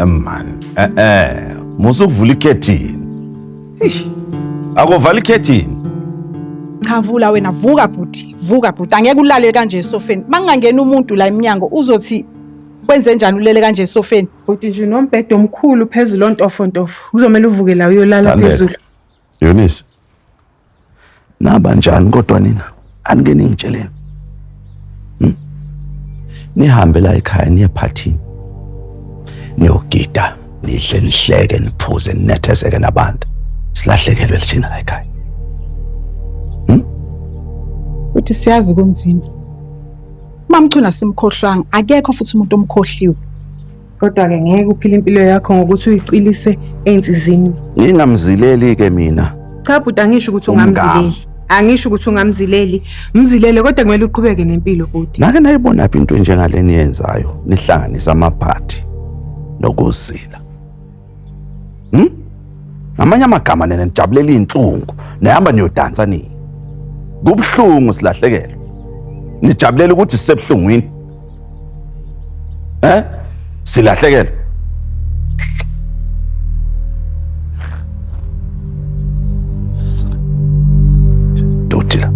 Man, musukuvula ikhethini. Akovala ikhethini. Chavula wena, vuka bhuti, angeke ulale kanje esofeni. Mangangena umuntu la eminyango uzothi kwenze njani ulele kanje esofeni? Bhuti nje nombhedo omkhulu phezulu ontofontofo. Kuzomela uvuke la uyolala phezulu. Yonisi. Naba njani kodwa nina? Anike ningitsheleni. Nihambe la ekhaya niye phathini. Niyogida, nihle nihleke, niphuze, ninethezeke nabantu. Silahlekelwe lithina la ekhaya. Uthi siyazi kunzima. Mamchuna simkhohlwanga, akekho futhi umuntu omkhohliwe. Kodwa-ke ngeke uphile impilo yakho ngokuthi uyiqilise ey'nsizini. Ngingamzileli-ke mina. Cha bhuti, angisho ukuthi ungamzileli. Angisho ukuthi ungamzileli. Mzilele kodwa kumele uqhubeke nempilo bhuti. Nake nayibona apha into njengale niyenzayo, nihlanganisa amaphathi nokuzila. Ngamanye amagama nene nijabulela iy'nhlungu, nihamba niyodansa nini. Kubuhlungu silahlekelwe. Nijabulela ukuthi sisebuhlungwini. Silahlekelwe. Dotila.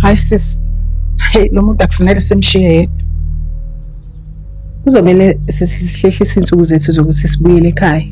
Hayi sis. Hey, lo muntu akufanele simshiye yedwa. Kuzomele sesihlehlise insuku zethu zokuthi sibuyele ekhaya.